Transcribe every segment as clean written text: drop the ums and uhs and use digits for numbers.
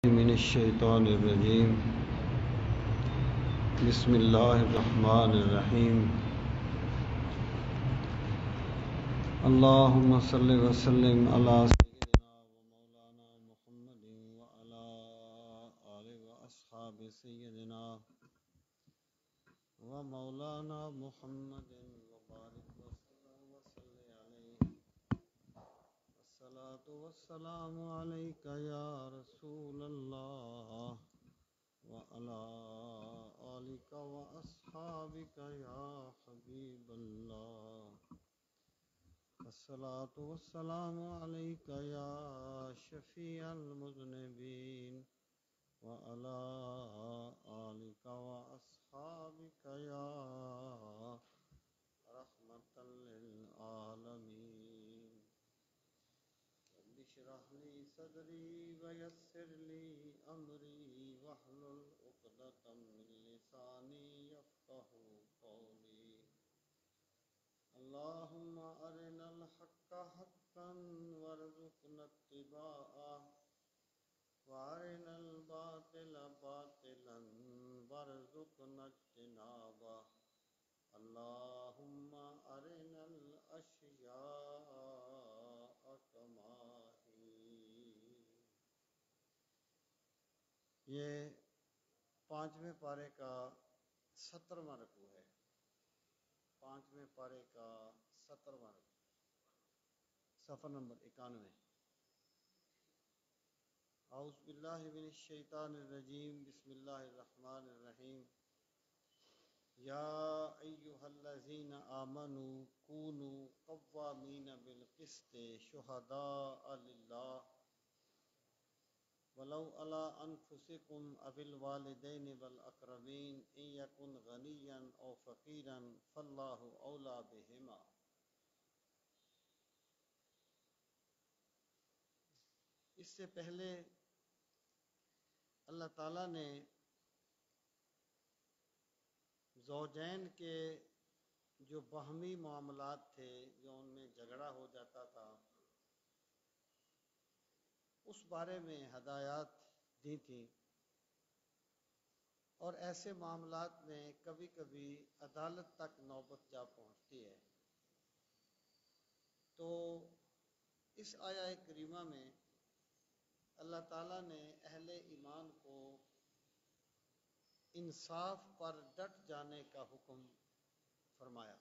من الشیطان الرجیم بسم اللہ الرحمن الرحیم اللہم صلی وسلم علی سیدنا و مولانا محمد و علی آلہ و اصحاب سیدنا و مولانا محمد و بارک وسلم وصلی علیہ الصلاة والسلام علیک یا رسول اللہ وعلى آلك وأصحابك يا حبيب الله الصلاة والسلام عليك يا شفيع المذنبين وعلى آلك وأصحابك يا رحمة للعالمين رب اشرح لي صدري ويسر لي أمري واحلل عقدة من لساني يفقهوا قولي اللهم أرنا الحق حقا وارزقنا اتباعه وأرنا الباطل باطلا وارزقنا اجتنابه اللهم أرنا الأشياء كما یہ 5ویں پارے کا 17واں رکوع ہے. 5ویں پارے کا 17واں رکوع، صفحہ نمبر 91. اعوذ باللہ من الشیطان الرجیم بسم اللہ الرحمن الرحیم. یا ایہا الذین آمنوا کونوا قوامین بالقسط شہداء للہ ولو علی انفسکم او الوالدین والاقربین ان یکن غنیا او فقیرا فاللہ اولی بہما. اس سے پہلے اللہ تعالیٰ نے زوجین کے جو باہمی معاملات تھے، جو ان میں جھگڑا ہو جاتا تھا، اس بارے میں ہدایات دی تھیں. اور ایسے معاملات میں کبھی کبھی عدالت تک نوبت جا پہنچتی ہے. تو اس آیہ کریمہ میں اللہ تعالیٰ نے اہل ایمان کو انصاف پر ڈٹ جانے کا حکم فرمایا.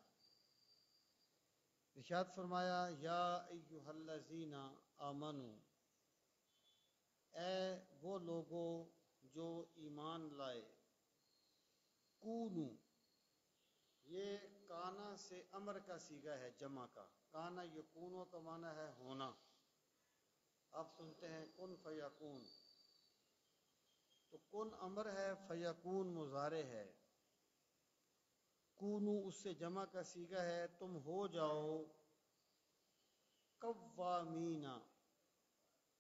ارشاد فرمایا یا ایھا الذین آمنو، اے وہ لوگوں جو ایمان لائے. کونو، یہ کانا سے امر کا صیغہ ہے، جمع کا. کانا یکونو کا معنی ہے ہونا. آپ سنتے ہیں کن فیکون، تو کن امر ہے، فیکون مضارع ہے. کونو اس سے جمع کا صیغہ ہے، تم ہو جاؤ قوامینا،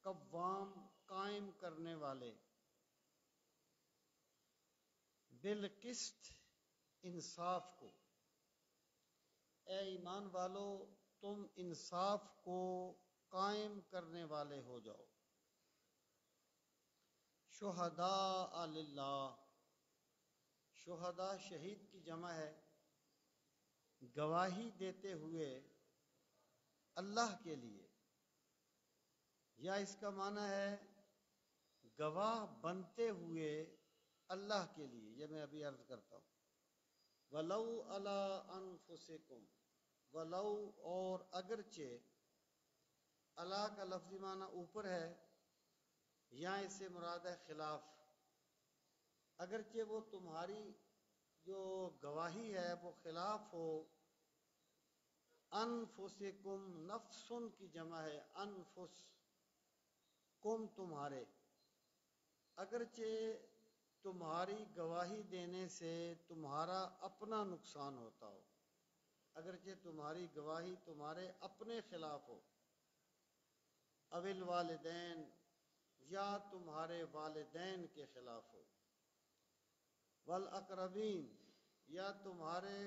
قوام قائم کرنے والے، بالقسط انصاف کو. اے ایمان والو تم انصاف کو قائم کرنے والے ہو جاؤ. شہداء للہ، شہداء شہید کی جمع ہے، گواہی دیتے ہوئے اللہ کے لیے، یا اس کا معنی ہے گواہ بنتے ہوئے اللہ کے لیے. یہ میں ابھی عرض کرتا ہوں. ولو علی انفسکم، ولو اور اگرچہ، علی کا لفظی معنی اوپر ہے، یا اس سے مراد ہے خلاف. اگرچہ وہ تمہاری جو گواہی ہے وہ خلاف ہو. انفسکم، نفسن کی جمع ہے، انفس، کم تمہارے. اگرچہ تمہاری گواہی دینے سے تمہارا اپنا نقصان ہوتا ہو، اگرچہ تمہاری گواہی تمہارے اپنے خلاف ہو. اول والدین، یا تمہارے والدین کے خلاف ہو. والاقربین، یا تمہارے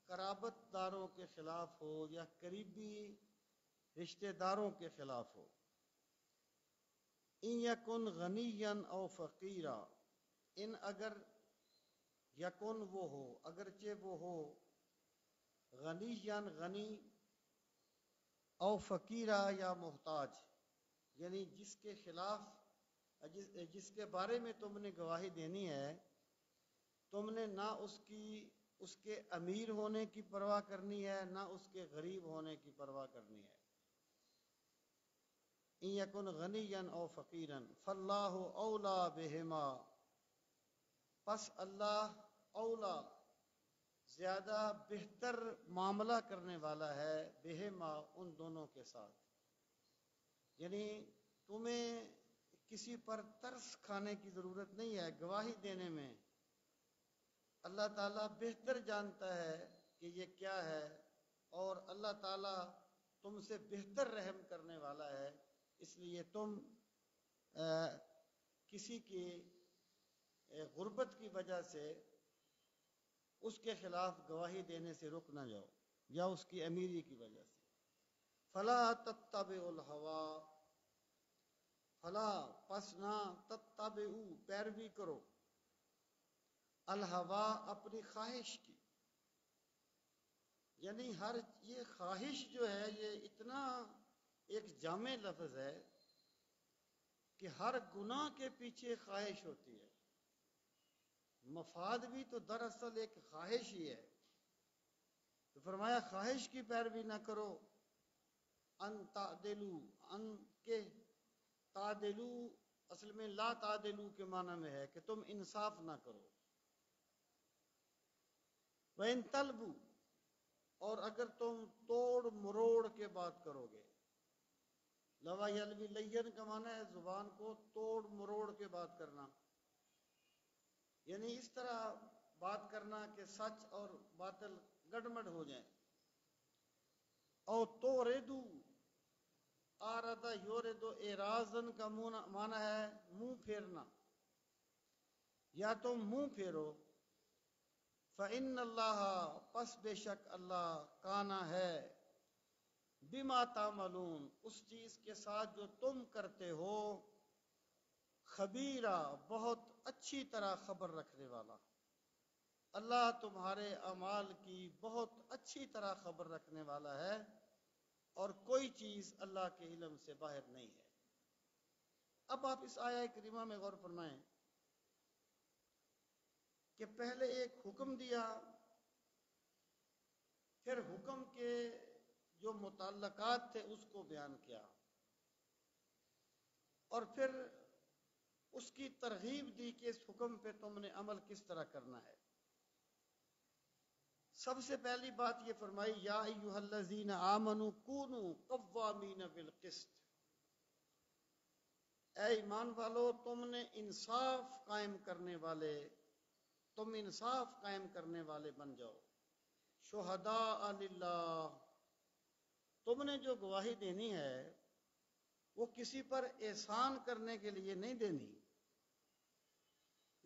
قرابت داروں کے خلاف ہو، یا قریبی رشتہ داروں کے خلاف ہو. ان یکن غنیا او فقیرا، ان اگر یکن وہ ہو، اگرچہ وہ ہو غنیا غنی، او فقیرا یا محتاج، یعنی جس کے خلاف جس کے بارے میں تم نے گواہی دینی ہے، تم نے نہ اس کے امیر ہونے کی پرواہ کرنی ہے، نہ اس کے غریب ہونے کی پرواہ کرنی ہے۔ ان یکن غنیا او فقیرا فاللہ اولا بہما، پس اللہ اولا زیادہ بہتر معاملہ کرنے والا ہے، بہما ان دونوں کے ساتھ، یعنی تمہیں کسی پر ترس کھانے کی ضرورت نہیں ہے گواہی دینے میں۔ اللہ تعالیٰ بہتر جانتا ہے کہ یہ کیا ہے، اور اللہ تعالیٰ تم سے بہتر رحم کرنے والا ہے، اس لیے تم کسی کی غربت کی وجہ سے اس کے خلاف گواہی دینے سے رک نہ جاؤ، یا اس کی امیری کی وجہ سے۔ فلا تتبعوا الہوا، فلا پس نہ تتبعوا پیروی کرو، الہوا اپنی خواہش کی، یعنی یہ خواہش جو ہے یہ اتنا ایک جامع لفظ ہے کہ ہر گناہ کے پیچھے خواہش ہوتی ہے، مفاد بھی تو دراصل ایک خواہش ہی ہے، تو فرمایا خواہش کی پیروی نہ کرو، ان تعدلو، ان کے تعدلو اصل میں لا تعدلو کے معنی میں ہے کہ تم انصاف نہ کرو، وَإِن تَلْبُوا، اور اگر تم توڑ مروڑ کے بات کرو گے، لوا یلوی لین کا معنی ہے زبان کو توڑ مروڑ کے بات کرنا، یعنی اس طرح بات کرنا کہ سچ اور باطل گڑمڑ ہو جائیں، او تو ریدو، آردہ یوردو اعراضن کا معنی ہے منہ پھیرنا، یا تم منہ پھیرو، فَإِنَّ اللَّهَ پس بے شک اللہ کانا ہے، بما تعملون اس چیز کے ساتھ جو تم کرتے ہو، خبیرہ بہت اچھی طرح خبر رکھنے والا، اللہ تمہارے اعمال کی بہت اچھی طرح خبر رکھنے والا ہے، اور کوئی چیز اللہ کے علم سے باہر نہیں ہے۔ اب آپ اس آیہ کریمہ میں غور فرمائیں کہ پہلے ایک حکم دیا، پھر حکم کے جو متعلقات تھے اس کو بیان کیا، اور پھر اس کی ترغیب دی کہ اس حکم پہ تم نے عمل کس طرح کرنا ہے۔ سب سے پہلی بات یہ فرمائی، یا ایھا الذین آمنوا کونوا قوامین بالقسط، اے ایمان والو تم نے انصاف قائم کرنے والے، تم انصاف قائم کرنے والے بن جاؤ، شہداء للہ، تم نے جو گواہی دینی ہے وہ کسی پر احسان کرنے کے لیے نہیں دینی،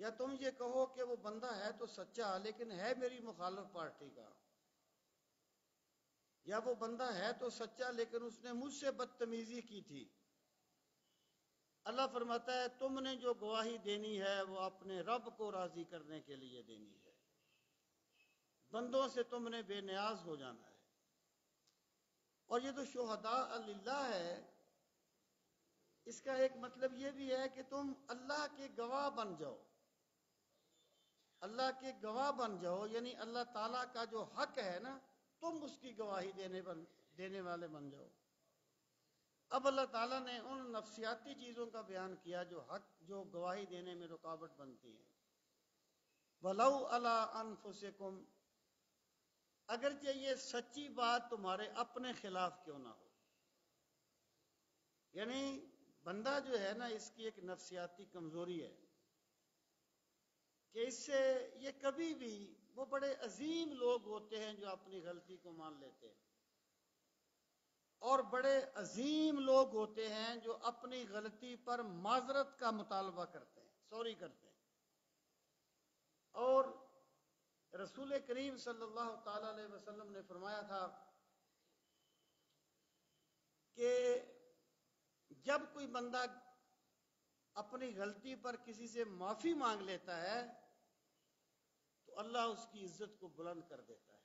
یا تم یہ کہو کہ وہ بندہ ہے تو سچا لیکن ہے میری مخالف پارٹی کا، یا وہ بندہ ہے تو سچا لیکن اس نے مجھ سے بدتمیزی کی تھی۔ اللہ فرماتا ہے تم نے جو گواہی دینی ہے وہ اپنے رب کو راضی کرنے کے لیے دینی ہے، بندوں سے تم نے بے نیاز ہو جانا ہے، اور یہ تو شہداء للہ ہے، اس کا ایک مطلب یہ بھی ہے کہ تم اللہ کے گواہ بن جاؤ، اللہ کے گواہ بن جاؤ، یعنی اللہ تعالیٰ کا جو حق ہے نا تم اس کی گواہی دینے والے بن جاؤ۔ اب اللہ تعالیٰ نے ان نفسیاتی چیزوں کا بیان کیا جو گواہی دینے میں رکاوٹ بنتی ہیں۔ وَلَوْ عَلَىٰ أَنفُسِكُمْ، اگرچہ یہ سچی بات تمہارے اپنے خلاف کیوں نہ ہو، یعنی بندہ جو ہے نا اس کی ایک نفسیاتی کمزوری ہے کہ اس سے یہ کبھی بھی، وہ بڑے عظیم لوگ ہوتے ہیں جو اپنی غلطی کو مان لیتے ہیں، اور بڑے عظیم لوگ ہوتے ہیں جو اپنی غلطی پر معذرت کا مطالبہ کرتے ہیں، سوری کرتے ہیں، اور رسول کریم صلی اللہ تعالی علیہ وسلم نے فرمایا تھا کہ جب کوئی بندہ اپنی غلطی پر کسی سے معافی مانگ لیتا ہے تو اللہ اس کی عزت کو بلند کر دیتا ہے۔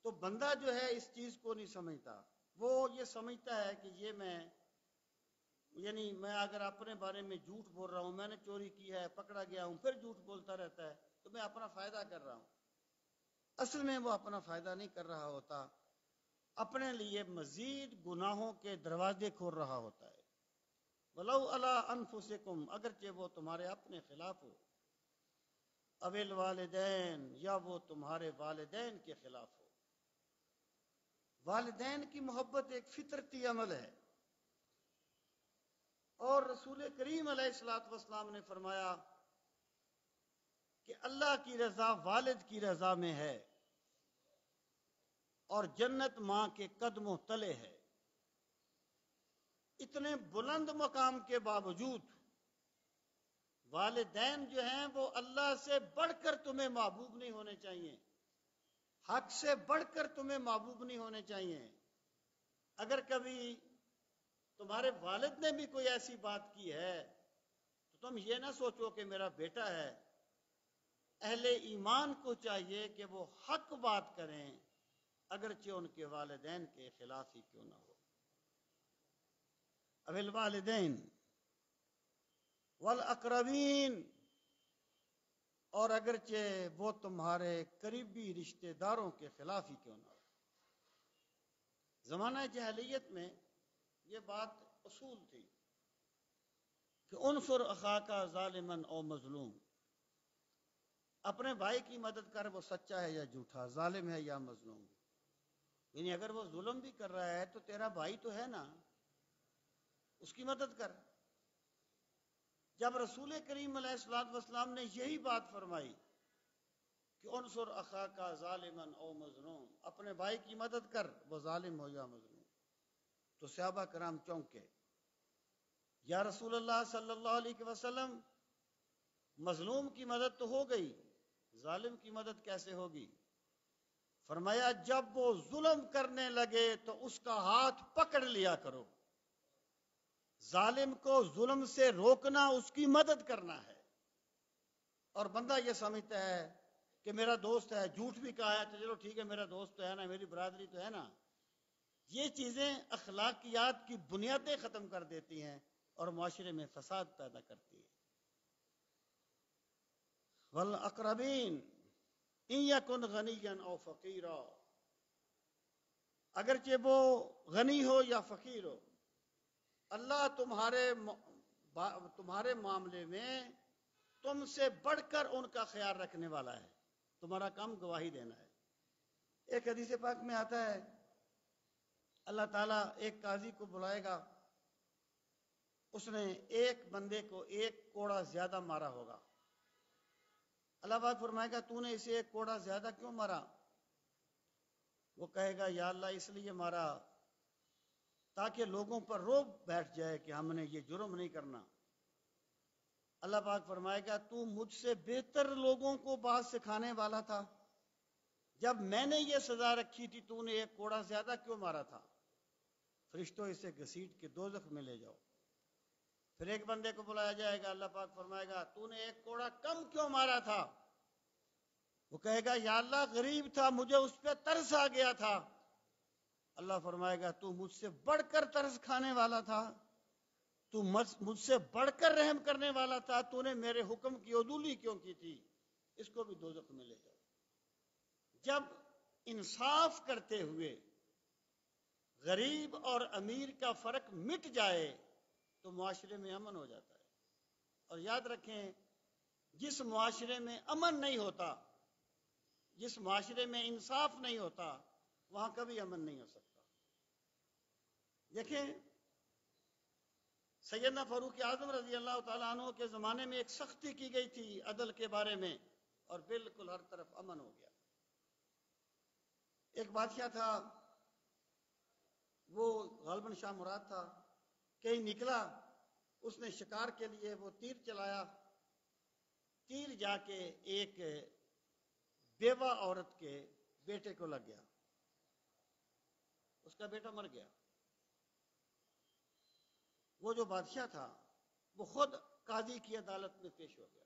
تو بندہ جو ہے اس چیز کو نہیں سمجھتا، وہ یہ سمجھتا ہے کہ یہ میں اگر اپنے بارے میں جھوٹ بول رہا ہوں، میں نے چوری کی ہے، پکڑا گیا ہوں، پھر جھوٹ بولتا رہتا ہے تو میں اپنا فائدہ کر رہا ہوں۔ اصل میں وہ اپنا فائدہ نہیں کر رہا ہوتا، اپنے لیے مزید گناہوں کے دروازے کھول رہا ہوتا ہے۔ وَلَوْ عَلَىٰ أَنفُسِكُمْ، اگرچہ وہ تمہارے اپنے خلاف ہو، اَوِ الْوَالِدَيْن، یا وہ تمہارے والدین کے خلاف ہو۔ والدین کی محبت ایک فطرتی عمل ہے، اور رسول کریم علیہ الصلوۃ والسلام نے فرمایا کہ اللہ کی رضا والد کی رضا میں ہے، اور جنت ماں کے قدموں تلے ہے۔ اتنے بلند مقام کے باوجود والدین جو ہیں وہ اللہ سے بڑھ کر تمہیں محبوب نہیں ہونے چاہیے، حق سے بڑھ کر تمہیں محبوب نہیں ہونے چاہیے۔ اگر کبھی تمہارے والد نے بھی کوئی ایسی بات کی ہے تو تم یہ نہ سوچو کہ میرا بیٹا ہے۔ اہل ایمان کو چاہیے کہ وہ حق بات کریں، اگرچہ ان کے والدین کے خلاف ہی کیوں نہ ہو۔ اَوِ الْوَالِدَيْن وَالْأَقْرَبِينَ، اور اگرچہ وہ تمہارے قریبی رشتہ داروں کے خلاف ہی کیوں نہ ہو۔ زمانہ جاہلیت میں یہ بات اصول تھی کہ انصر اخاک ظالما او مظلوم، اپنے بھائی کی مدد کر، وہ سچا ہے یا جھوٹا، ظالم ہے یا مظلوم۔ یعنی اگر وہ ظلم بھی کر رہا ہے تو تیرا بھائی تو ہے نا، اس کی مدد کر۔ جب رسول کریم علیہ الصلوۃ والسلام نے یہی بات فرمائی کہ انصر اخاک ظالما او مظلوم، اپنے بھائی کی مدد کر، وہ ظالم ہو یا مظلوم، تو صحابہ کرام چونکے، یا رسول اللہ صلی اللہ علیہ وسلم، مظلوم کی مدد تو ہو گئی، ظالم کی مدد کیسے ہوگی؟ فرمایا جب وہ ظلم کرنے لگے تو اس کا ہاتھ پکڑ لیا کرو۔ ظالم کو ظلم سے روکنا اس کی مدد کرنا ہے۔ اور بندہ یہ سمجھتا ہے کہ میرا دوست ہے، جھوٹ بھی کہا ہے تو چلو ٹھیک ہے، میرا دوست تو ہے نا، میری برادری تو ہے نا۔ یہ چیزیں اخلاقیات کی بنیادیں ختم کر دیتی ہیں اور معاشرے میں فساد پیدا کرتی ہے۔ وَالْأَقْرَبِينَ إِن يَكُنْ غَنِيًّا أَوْ فَقِيرًا، اگرچہ وہ غنی ہو یا فقیر ہو، اللہ تمہارے معاملے میں تم سے بڑھ کر ان کا خیال رکھنے والا ہے، تمہارا کام گواہی دینا ہے۔ ایک حدیث پاک میں آتا ہے اللہ تعالیٰ ایک قاضی کو بلائے گا، اس نے ایک بندے کو ایک کوڑا زیادہ مارا ہوگا۔ اللہ پاک فرمائے گا تو نے اسے ایک کوڑا زیادہ کیوں مارا؟ وہ کہے گا یا اللہ اس لیے مارا تاکہ لوگوں پر روب بیٹھ جائے کہ ہم نے یہ جرم نہیں کرنا۔ اللہ پاک فرمائے گا تو مجھ سے بہتر لوگوں کو بات سکھانے والا تھا، جب میں نے یہ سزا رکھی تھی تو نے ایک کوڑا زیادہ کیوں مارا تھا؟ فرشتوں اسے گھسیٹ کے دوزخ میں لے جاؤ۔ پھر ایک بندے کو بلایا جائے گا، اللہ پاک فرمائے گا تو نے ایک کوڑا کم کیوں مارا تھا؟ وہ کہے گا یا اللہ غریب تھا، مجھے اس پہ ترس آ گیا تھا۔ اللہ فرمائے گا تو مجھ سے بڑھ کر ترس کھانے والا تھا، تو مجھ سے بڑھ کر رحم کرنے والا تھا، تو نے میرے حکم کی عدولی کیوں کی تھی؟ اس کو بھی دوزخ میں لے جاؤ۔ جب انصاف کرتے ہوئے غریب اور امیر کا فرق مٹ جائے تو معاشرے میں امن ہو جاتا ہے۔ اور یاد رکھیں جس معاشرے میں امن نہیں ہوتا، جس معاشرے میں انصاف نہیں ہوتا، وہاں کبھی امن نہیں ہو سکتا۔ دیکھیں سیدنا فاروق اعظم رضی اللہ تعالیٰ عنہ کے زمانے میں ایک سختی کی گئی تھی عدل کے بارے میں، اور بالکل ہر طرف امن ہو گیا۔ ایک بادشاہ تھا، وہ غالباً شاہ مراد تھا، کہیں نکلا، اس نے شکار کے لیے وہ تیر چلایا، تیر جا کے ایک بیوہ عورت کے بیٹے کو لگ گیا، اس کا بیٹا مر گیا۔ وہ جو بادشاہ تھا وہ خود قاضی کی عدالت میں پیش ہو گیا.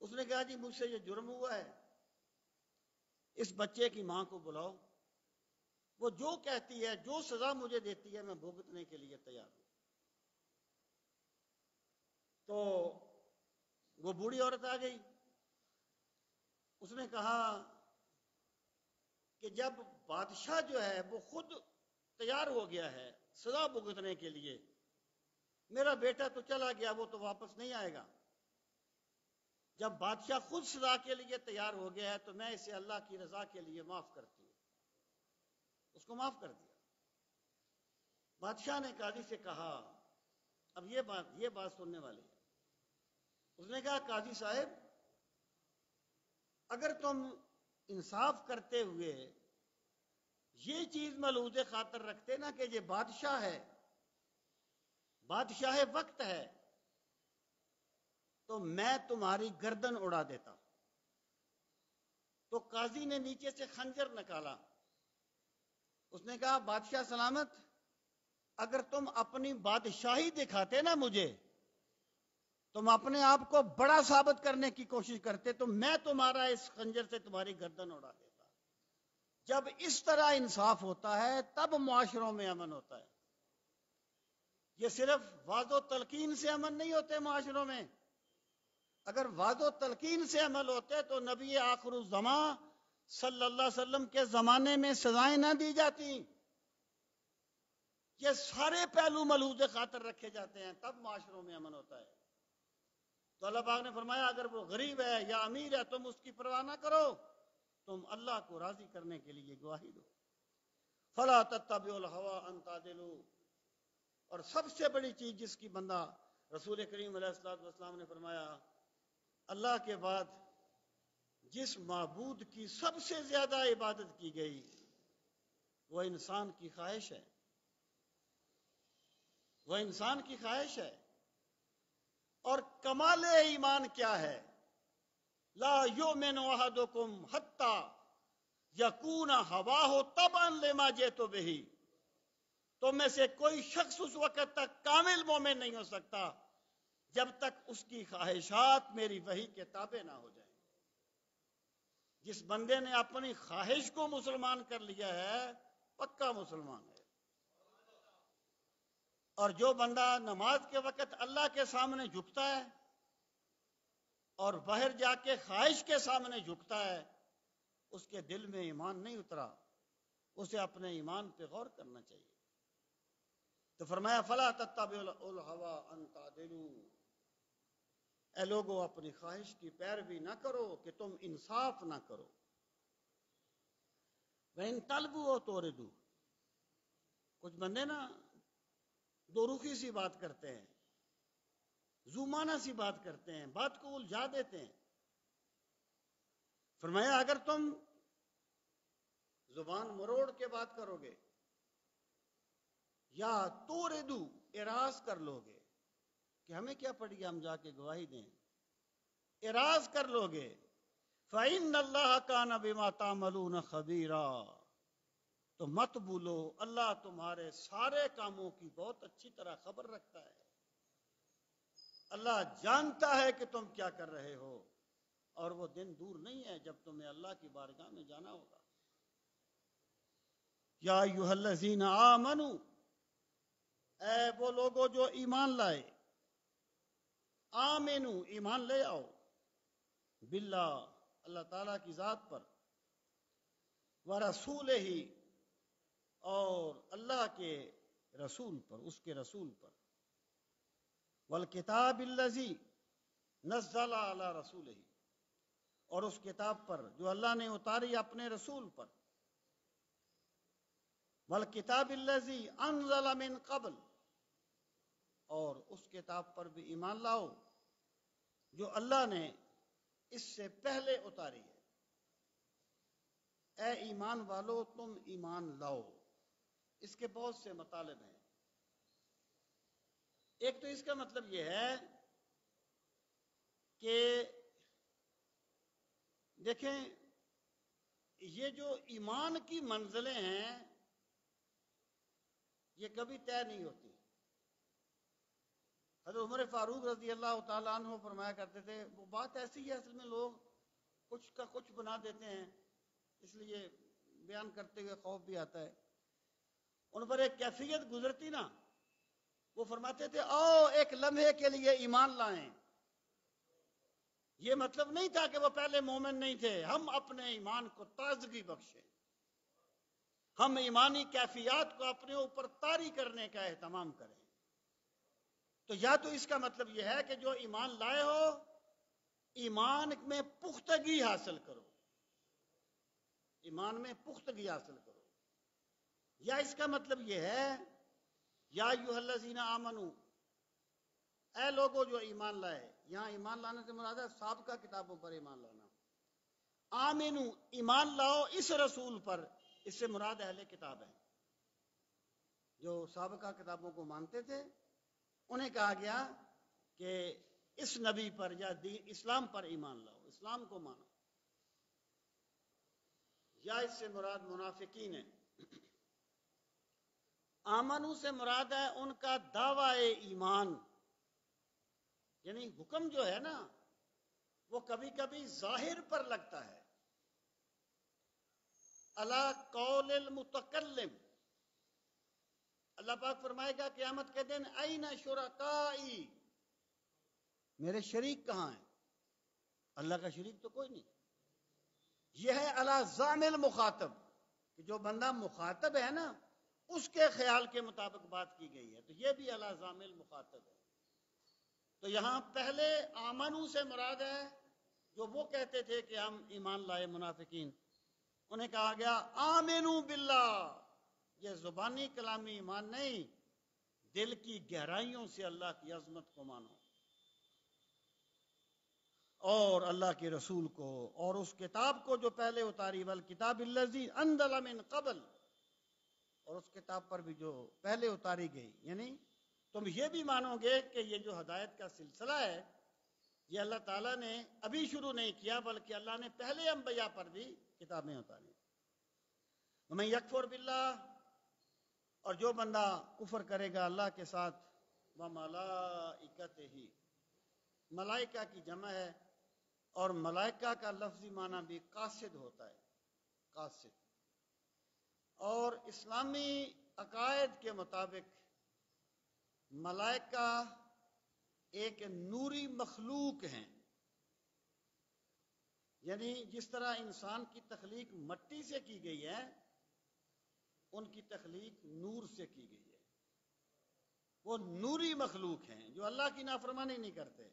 اس نے کہا جی مجھ سے یہ جرم ہوا ہے، اس بچے کی ماں کو بلاؤ، وہ جو کہتی ہے، جو سزا مجھے دیتی ہے، میں بھگتنے کے لیے تیار ہوں. تو وہ بوڑھی عورت آ گئی. اس نے کہا کہ جب بادشاہ جو ہے وہ خود تیار ہو گیا ہے سزا بھگتنے کے لیے، میرا بیٹا تو چلا گیا، وہ تو واپس نہیں آئے گا. جب بادشاہ خود سزا کے لیے تیار ہو گیا ہے تو میں اسے اللہ کی رضا کے لیے معاف کرتی ہوں. اس کو معاف کر دیا. بادشاہ نے قاضی سے کہا، اب یہ بات سننے والی ہے. اس نے کہا قاضی صاحب، اگر تم انصاف کرتے ہوئے یہ چیز ملحوظ خاطر رکھتے نا کہ یہ بادشاہ ہے، بادشاہ وقت ہے، تو میں تمہاری گردن اڑا دیتا. تو قاضی نے نیچے سے خنجر نکالا. اس نے کہا بادشاہ سلامت، اگر تم اپنی بادشاہی دکھاتے نا مجھے، تم اپنے آپ کو بڑا ثابت کرنے کی کوشش کرتے، تو میں تمہارا اس خنجر سے تمہاری گردن اڑا دیتا. جب اس طرح انصاف ہوتا ہے تب معاشروں میں امن ہوتا ہے. یہ صرف وعظ و تلقین سے امن نہیں ہوتے معاشروں میں. اگر وعظ و تلقین سے عمل ہوتے تو نبی آخر الزمان صلی اللہ علیہ وسلم کے زمانے میں سزائیں نہ دی جاتی. یہ سارے پہلو ملحوظ خاطر رکھے جاتے ہیں، تب معاشروں میں امن ہوتا ہے. تو اللہ پاک نے فرمایا اگر وہ غریب ہے یا امیر ہے تم اس کی پرواہ نہ کرو، تم اللہ کو راضی کرنے کے لیے گواہی دو. فلا تتبعوا الهوى ان تعدلوا. اور سب سے بڑی چیز جس کی بندہ، رسول کریم علیہ الصلوۃ والسلام نے فرمایا اللہ کے بعد جس معبود کی سب سے زیادہ عبادت کی گئی وہ انسان کی خواہش ہے. وہ انسان کی خواہش ہے. اور کمال ایمان کیا ہے؟ لا یؤمن احدکم حتی یکون ہواہ تبعا لما جئت بہ. تو میں سے کوئی شخص اس وقت تک کامل مومن نہیں ہو سکتا جب تک اس کی خواہشات میری وحی کے تابع نہ ہو جائیں. جس بندے نے اپنی خواہش کو مسلمان کر لیا ہے پکا مسلمان ہے. اور جو بندہ نماز کے وقت اللہ کے سامنے جھکتا ہے اور باہر جا کے خواہش کے سامنے جھکتا ہے، اس کے دل میں ایمان نہیں اترا. اسے اپنے ایمان پہ غور کرنا چاہیے. تو فرمایا فلا تتبعوا الهوى ان تعدلوا. اے لوگو اپنی خواہش کی پیروی نہ کرو کہ تم انصاف نہ کرو. وَإِن تَلْبُوا تُوردُوا. کچھ بندے نا دو رخی سی بات کرتے ہیں، زومانہ سی بات کرتے ہیں، بات کو الجھا دیتے ہیں. فرمایا اگر تم زبان مروڑ کے بات کرو گے یا توردو اعراض کر لو گے کہ ہمیں کیا پڑ گیا، ہم جا کے گواہی دیں، اعراض کر لو گے، فَإِنَّ اللَّهَ كَانَ بِمَا تَعْمَلُونَ خَبِيرًا. تو مت بھولو اللہ تمہارے سارے کاموں کی بہت اچھی طرح خبر رکھتا ہے. اللہ جانتا ہے کہ تم کیا کر رہے ہو، اور وہ دن دور نہیں ہے جب تمہیں اللہ کی بارگاہ میں جانا ہوگا. یا ایھا الذین آمنوا، اے وہ لوگوں جو ایمان لائے، آمنو ایمان لے آؤ، باللہ اللہ تعالیٰ کی ذات پر، ورسولہ اور اللہ کے رسول پر، اس کے رسول پر، والکتاب الذی نزل علی رسولہ، اور اس کتاب پر جو اللہ نے اتاری اپنے رسول پر، والکتاب الذی انزل من قبل، اور اس کتاب پر بھی ایمان لاؤ جو اللہ نے اس سے پہلے اتاری ہے. اے ایمان والو تم ایمان لاؤ. اس کے بہت سے مطالب ہیں. ایک تو اس کا مطلب یہ ہے کہ دیکھیں یہ جو ایمان کی منزلیں ہیں یہ کبھی طے نہیں ہوتی. حضرت عمر فاروق رضی اللہ تعالیٰ عنہ فرمایا کرتے تھے، وہ بات ایسی ہے اصل میں لوگ کچھ کا کچھ بنا دیتے ہیں، اس لیے بیان کرتے ہوئے خوف بھی آتا ہے۔ ان پر ایک کیفیت گزرتی نا، وہ فرماتے تھے آؤ ایک لمحے کے لیے ایمان لائیں۔ یہ مطلب نہیں تھا کہ وہ پہلے مومن نہیں تھے، ہم اپنے ایمان کو تازگی بخشیں، ہم ایمانی کیفیات کو اپنے اوپر طاری کرنے کا اہتمام کریں۔ تو یا تو اس کا مطلب یہ ہے کہ جو ایمان لائے ہو ایمان میں پختگی حاصل کرو، ایمان میں پختگی حاصل کرو، یا اس کا مطلب یہ ہے یا ایھا الذین آمنو، اے لوگوں جو ایمان لائے، یہاں ایمان لانے سے مراد ہے سابقہ کتابوں پر ایمان لانا۔ آمنو، ایمان لاؤ اس رسول پر، اس سے مراد اہل کتاب ہیں جو سابقہ کتابوں کو مانتے تھے، انہیں کہا گیا کہ اس نبی پر یا اسلام پر ایمان لاؤ، اسلام کو مانو۔ یا اس سے مراد منافقین ہیں۔ آمنو سے مراد ہے ان کا دعوی ایمان، یعنی حکم جو ہے نا وہ کبھی کبھی ظاہر پر لگتا ہے، علی قول المتکلم۔ اللہ پاک فرمائے گا قیامت کے دن این شرکائی، میرے شریک کہاں ہیں؟ اللہ کا شریک تو کوئی نہیں۔ یہ ہے علی زعم المخاطب، کہ جو بندہ مخاطب ہے نا اس کے خیال کے مطابق بات کی گئی ہے، تو یہ بھی علی زعم المخاطب ہے۔ تو یہاں پہلے آمنو سے مراد ہے جو وہ کہتے تھے کہ ہم ایمان لائے، منافقین، انہیں کہا گیا آمنو باللہ، یہ زبانی کلامی ایمان نہیں، دل کی گہرائیوں سے اللہ کی عظمت کو مانو اور اللہ کے رسول کو اور اس کتاب کو جو پہلے اتاری، والکتاب الذی انزل من قبل، اور اس کتاب پر بھی جو پہلے اتاری گئی، یعنی تم یہ بھی مانو گے کہ یہ جو ہدایت کا سلسلہ ہے یہ اللہ تعالیٰ نے ابھی شروع نہیں کیا، بلکہ اللہ نے پہلے انبیاء پر بھی کتابیں اتاری۔ ومن یکفر باللہ، اور جو بندہ کفر کرے گا اللہ کے ساتھ، وملائکتہ، ملائکہ کی جمع ہے، اور ملائکہ کا لفظی معنی بھی قاصد ہوتا ہے، قاصد۔ اور اسلامی عقائد کے مطابق ملائکہ ایک نوری مخلوق ہیں، یعنی جس طرح انسان کی تخلیق مٹی سے کی گئی ہے، ان کی تخلیق نور سے کی گئی ہے۔ وہ نوری مخلوق ہیں جو اللہ کی نافرمانی نہیں کرتے۔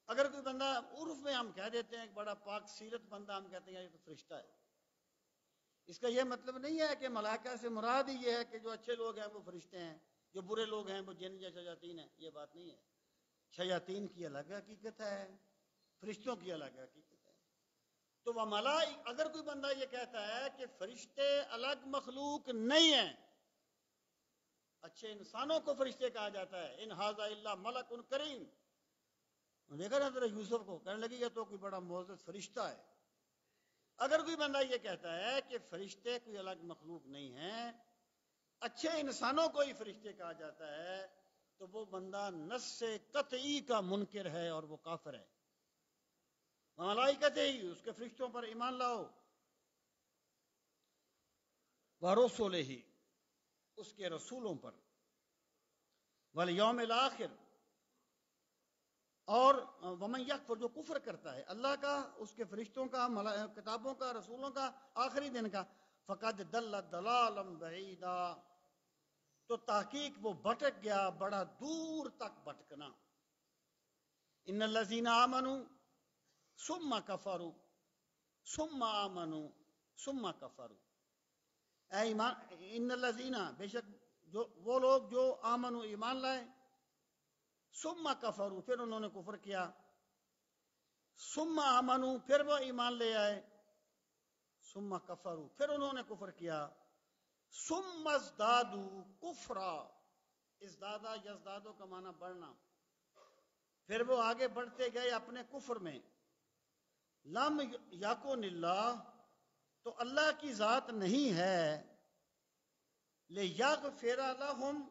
اگر کوئی بندہ، عرف میں ہم کہہ دیتے ہیں ایک بڑا پاک سیرت بندہ، ہم کہتے ہیں یہ تو فرشتہ ہے، اس کا یہ مطلب نہیں ہے کہ ملائکہ سے مراد ہی یہ ہے کہ جو اچھے لوگ ہیں وہ فرشتے ہیں، جو برے لوگ ہیں وہ جن یا شیاطین ہیں، یہ بات نہیں ہے۔ شیاطین کی الگ حقیقت ہے، فرشتوں کی الگ حقیقت ہے۔ تو وہ اگر کوئی بندہ یہ کہتا ہے کہ فرشتے الگ مخلوق نہیں ہیں، اچھے انسانوں کو فرشتے کہا جاتا ہے، ان ھذا الا ملک کریم، دیکھا نا حضرت یوسف کو، کہنے لگی یہ تو کوئی بڑا معزز فرشتہ ہے۔ اگر کوئی بندہ یہ کہتا ہے کہ فرشتے کوئی الگ مخلوق نہیں ہیں، اچھے انسانوں کو ہی فرشتے کہا جاتا ہے، تو وہ بندہ نص قطعی کا منکر ہے اور وہ کافر ہے۔ ملائکتہ ہی، اس کے فرشتوں پر ایمان لاؤ، ورسلہ ہی، اس کے رسولوں پر، والیوم الآخر، اور ومن یکفر، جو کفر کرتا ہے اللہ کا، اس کے فرشتوں کا، کتابوں کا، رسولوں کا، آخری دن کا، فقد ضل ضلالا بعیدا، تو تحقیق وہ بھٹک گیا بڑا دور تک بھٹکنا۔ ان الذین آمنوا ثم کفروا ثم آمنوا ثم کفروا، اے ایمان، ان الذین، بے شک جو وہ لوگ جو آمنوا، ایمان لائے، ثم کفروا، پھر انہوں نے کفر کیا، ثم آمنوا، پھر وہ ایمان لے آئے، ثم کفروا، پھر انہوں نے کفر کیا، ثم ازدادوا کفرا، ازدادا یزدادو کا معنی بڑھنا، پھر وہ آگے بڑھتے گئے اپنے کفر میں۔ لم یکن اللہ، تو اللہ کی ذات نہیں ہے، لیغفر لہم،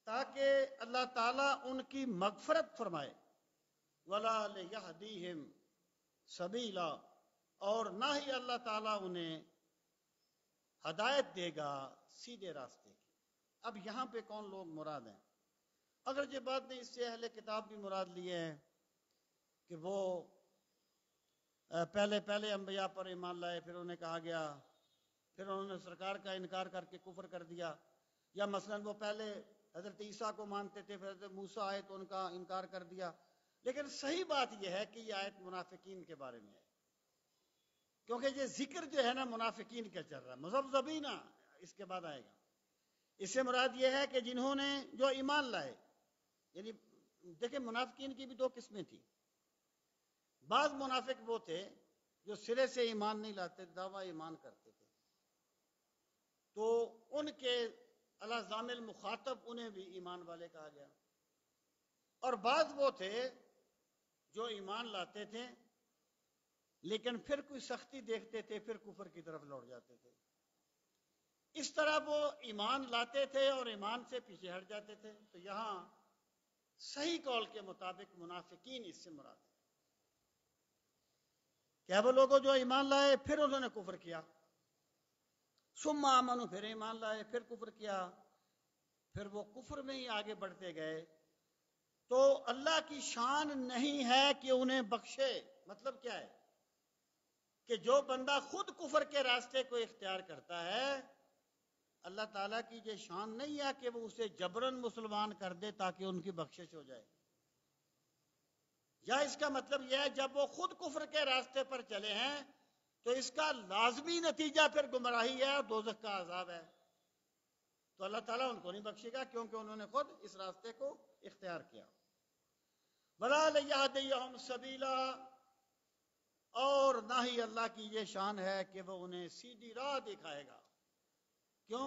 تاکہ اللہ تعالیٰ ان کی مغفرت فرمائے. وَلَا لِيَهْدِيهِمْ سَبِيلًا، اور نہ ہی اللہ تعالیٰ انہیں ہدایت دے گا سیدھے راستے کی. اب یہاں پہ کون لوگ مراد ہیں؟ اگر یہ بات نہیں، اس سے اہل کتاب بھی مراد لیے ہیں کہ وہ پہلے انبیاء پر ایمان لائے، پھر انہیں کہا گیا، پھر انہوں نے سرکار کا انکار کر کے کفر کر دیا. یا مثلا وہ پہلے حضرت عیسیٰ کو مانتے تھے، پھر حضرت موسیٰ آئے تو ان کا انکار کر دیا. لیکن صحیح بات یہ ہے کہ یہ آیت منافقین کے بارے میں ہے، کیونکہ یہ ذکر جو ہے نا منافقین کا چل رہا ہے. مذبذبین اس کے بعد آئے گا. اس سے مراد یہ ہے کہ جنہوں نے جو ایمان لائے، یعنی دیکھیں منافقین کی بھی دو قسمیں تھیں. بعض منافق وہ تھے جو سرے سے ایمان نہیں لاتے، دعویٰ ایمان کرتے تھے، تو ان کے الزام المخاطب انہیں بھی ایمان والے کہا گیا. اور بعض وہ تھے جو ایمان لاتے تھے لیکن پھر کوئی سختی دیکھتے تھے، پھر کفر کی طرف لوٹ جاتے تھے. اس طرح وہ ایمان لاتے تھے اور ایمان سے پیچھے ہٹ جاتے تھے. تو یہاں صحیح قول کے مطابق منافقین اس سے مراد ہے. کیا وہ لوگوں جو ایمان لائے پھر انہوں نے کفر کیا، ثم آمنوا، پھر ایمان لائے پھر کفر کیا، پھر وہ کفر میں ہی آگے بڑھتے گئے، تو اللہ کی شان نہیں ہے کہ انہیں بخشے. مطلب کیا ہے کہ جو بندہ خود کفر کے راستے کو اختیار کرتا ہے، اللہ تعالیٰ کی یہ شان نہیں ہے کہ وہ اسے جبراً مسلمان کر دے تاکہ ان کی بخشش ہو جائے. یا اس کا مطلب یہ ہے جب وہ خود کفر کے راستے پر چلے ہیں تو اس کا لازمی نتیجہ پھر گمراہی ہے اور دوزخ کا عذاب ہے. تو اللہ تعالیٰ ان کو نہیں بخشے گا کیونکہ انہوں نے خود اس راستے کو اختیار کیا. وَلَا لِيَهْدِيَهُمْ سَبِيلًا، اور نہ ہی اللہ کی یہ شان ہے کہ وہ انہیں سیدھی راہ دکھائے گا. کیوں؟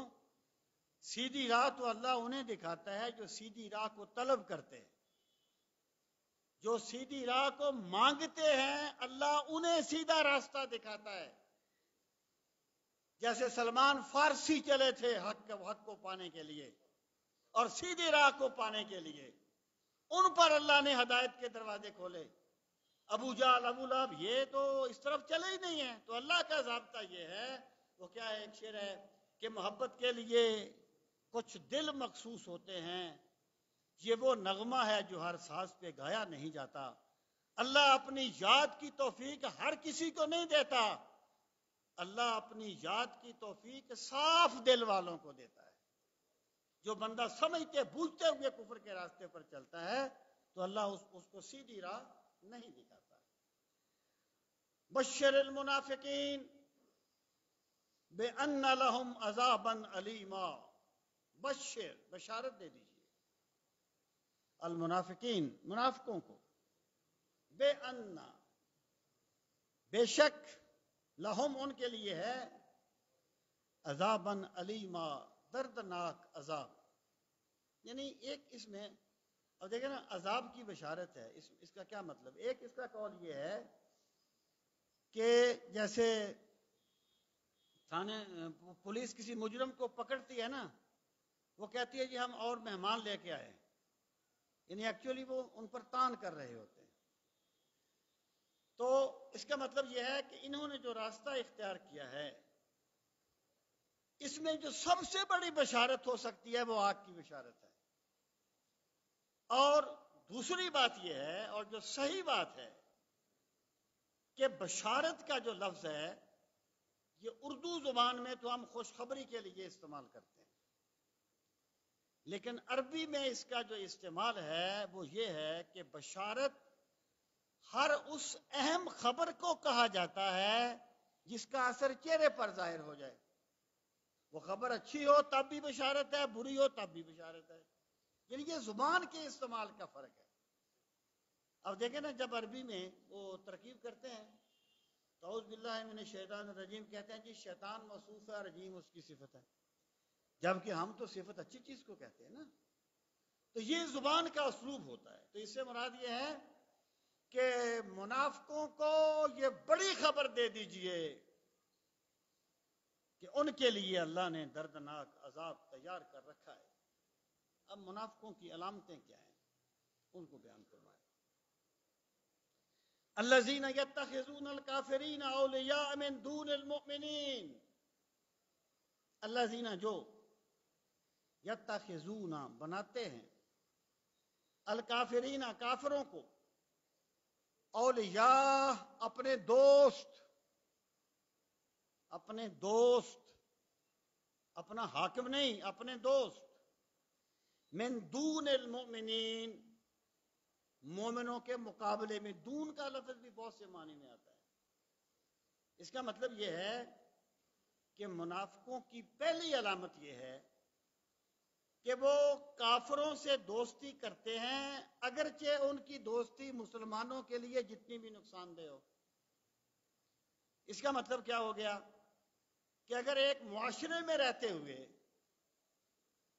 سیدھی راہ تو اللہ انہیں دکھاتا ہے جو سیدھی راہ کو طلب کرتے ہیں، جو سیدھی راہ کو مانگتے ہیں، اللہ انہیں سیدھا راستہ دکھاتا ہے. جیسے سلمان فارسی چلے تھے حق کو پانے کے لیے اور سیدھی راہ کو پانے کے لیے، ان پر اللہ نے ہدایت کے دروازے کھولے. ابو جہل، ابو لہب یہ تو اس طرف چلے ہی نہیں ہیں. تو اللہ کا ضابطہ یہ ہے، وہ کیا ہے، ایک شعر ہے کہ محبت کے لیے کچھ دل مخصوص ہوتے ہیں، یہ وہ نغمہ ہے جو ہر ساز پہ گایا نہیں جاتا. اللہ اپنی یاد کی توفیق ہر کسی کو نہیں دیتا، اللہ اپنی یاد کی توفیق صاف دل والوں کو دیتا ہے. جو بندہ سمجھتے بوجھتے ہوئے کفر کے راستے پر چلتا ہے تو اللہ اس کو سیدھی راہ نہیں دکھاتا. بشر المنافقین بِأَنَّ لَهُمْ عَذَابًا أَلِيمًا، بشارت دے دیجیے المنافقین، منافقوں کو، بِأَنَّ، بے شک، لہم، ان کے لیے ہے، عذابًا علیما، دردناک عذاب. یعنی ایک اس میں اب دیکھیں نا عذاب کی بشارت ہے، اس کا کیا مطلب؟ ایک اس کا قول یہ ہے کہ جیسے پولیس کسی مجرم کو پکڑتی ہے نا، وہ کہتی ہے جی ہم اور مہمان لے کے آئے، یعنی ایکچولی وہ ان پر تان کر رہے ہوتے ہیں. تو اس کا مطلب یہ ہے کہ انہوں نے جو راستہ اختیار کیا ہے، اس میں جو سب سے بڑی بشارت ہو سکتی ہے وہ آگ کی بشارت ہے. اور دوسری بات یہ ہے، اور جو صحیح بات ہے، کہ بشارت کا جو لفظ ہے یہ اردو زبان میں تو ہم خوشخبری کے لیے استعمال کرتے ہیں، لیکن عربی میں اس کا جو استعمال ہے وہ یہ ہے کہ بشارت ہر اس اہم خبر کو کہا جاتا ہے جس کا اثر چہرے پر ظاہر ہو جائے. وہ خبر اچھی ہو تب بھی بشارت ہے، بری ہو تب بھی بشارت ہے. یعنی یہ زبان کے استعمال کا فرق ہے. اب دیکھیں نا جب عربی میں وہ ترکیب کرتے ہیں تو اعوذ باللہ من الشیطان الرجیم کہتے ہیں جی شیطان موصوف ہے، رجیم اس کی صفت ہے، جبکہ ہم تو صفت اچھی چیز کو کہتے ہیں نا. تو یہ زبان کا اسلوب ہوتا ہے. تو اس سے مراد یہ ہے کہ منافقوں کو یہ بڑی خبر دے دیجئے کہ ان کے لیے اللہ نے دردناک عذاب تیار کر رکھا ہے. اب منافقوں کی علامتیں کیا ہیں ان کو بیان فرمایا. الذین یتخذون الکافرین اولیاء من دون المؤمنین. الذین جو یتخذون بناتے ہیں الکافرین کافروں کو اولیاء اپنے دوست اپنا حاکم نہیں اپنے دوست من دون المؤمنین مومنوں کے مقابلے میں. دون کا لفظ بھی بہت سے معنی میں آتا ہے. اس کا مطلب یہ ہے کہ منافقوں کی پہلی علامت یہ ہے کہ وہ کافروں سے دوستی کرتے ہیں اگرچہ ان کی دوستی مسلمانوں کے لیے جتنی بھی نقصان دہ ہو. اس کا مطلب کیا ہو گیا کہ اگر ایک معاشرے میں رہتے ہوئے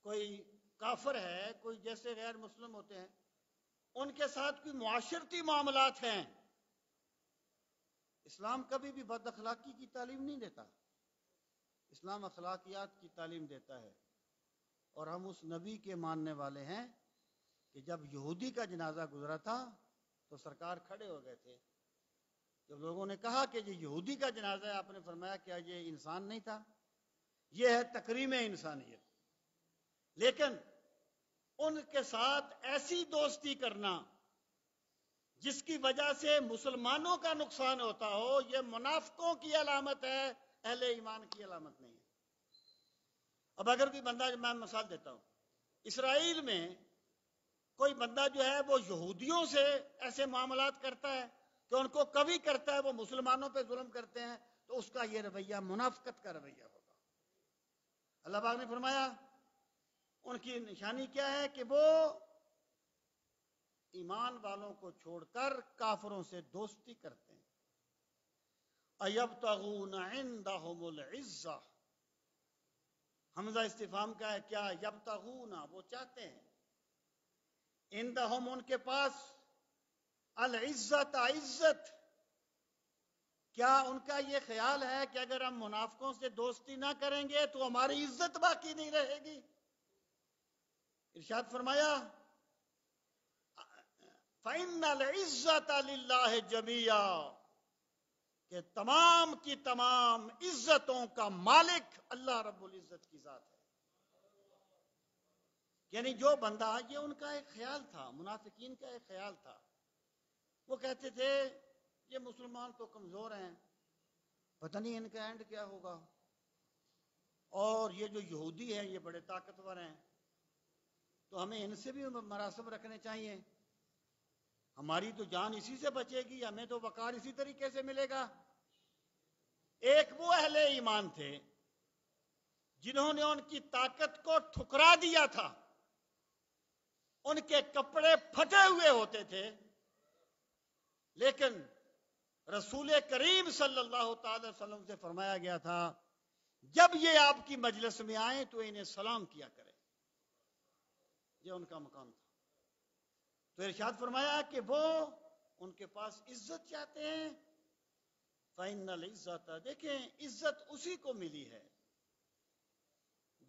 کوئی کافر ہے, کوئی جیسے غیر مسلم ہوتے ہیں, ان کے ساتھ کوئی معاشرتی معاملات ہیں. اسلام کبھی بھی بد اخلاقی کی تعلیم نہیں دیتا. اسلام اخلاقیات کی تعلیم دیتا ہے. اور ہم اس نبی کے ماننے والے ہیں کہ جب یہودی کا جنازہ گزرا تھا تو سرکار کھڑے ہو گئے تھے. جب لوگوں نے کہا کہ یہ یہودی کا جنازہ ہے, آپ نے فرمایا کیا یہ انسان نہیں تھا؟ یہ ہے تکریم انسانیت. لیکن ان کے ساتھ ایسی دوستی کرنا جس کی وجہ سے مسلمانوں کا نقصان ہوتا ہو, یہ منافقوں کی علامت ہے, اہل ایمان کی علامت نہیں ہے. اب اگر کوئی بندہ, میں مثال دیتا ہوں, اسرائیل میں کوئی بندہ جو ہے وہ یہودیوں سے ایسے معاملات کرتا ہے کہ ان کو کبھی کرتا ہے وہ مسلمانوں پہ ظلم کرتے ہیں, تو اس کا یہ رویہ منافقت کا رویہ ہوگا. اللہ پاک نے فرمایا ان کی نشانی کیا ہے کہ وہ ایمان والوں کو چھوڑ کر کافروں سے دوستی کرتے ہیں. ایبتغون عندہم العزہ. حمزہ استفہام کا ہے, کیا یبتغون, وہ چاہتے ہیں, عندہم ان کے پاس, العزت عزت. کیا ان کا یہ خیال ہے کہ اگر ہم منافقوں سے دوستی نہ کریں گے تو ہماری عزت باقی نہیں رہے گی؟ ارشاد فرمایا فَإِنَّ الْعِزَّةَ لِلَّهِ جَمِيعًا, کہ تمام کی تمام عزتوں کا مالک اللہ رب العزت کی ذات ہے. یعنی جو بندہ, یہ ان کا ایک خیال تھا, منافقین کا ایک خیال تھا. وہ کہتے تھے یہ مسلمان تو کمزور ہیں, پتہ نہیں ان کا اینڈ کیا ہوگا, اور یہ جو یہودی ہیں یہ بڑے طاقتور ہیں, تو ہمیں ان سے بھی مراسم رکھنے چاہیے, ہماری تو جان اسی سے بچے گی, ہمیں تو وقار اسی طریقے سے ملے گا. ایک وہ اہل ایمان تھے جنہوں نے ان کی طاقت کو ٹھکرا دیا تھا. ان کے کپڑے پھٹے ہوئے ہوتے تھے, لیکن رسول کریم صلی اللہ تعالی وسلم سے فرمایا گیا تھا جب یہ آپ کی مجلس میں آئیں تو انہیں سلام کیا کریں. یہ ان کا مقام تھا. تو ارشاد فرمایا کہ وہ ان کے پاس عزت چاہتے ہیں. فَإِنَّ الْعِزَّةَ, دیکھیں عزت اسی کو ملی ہے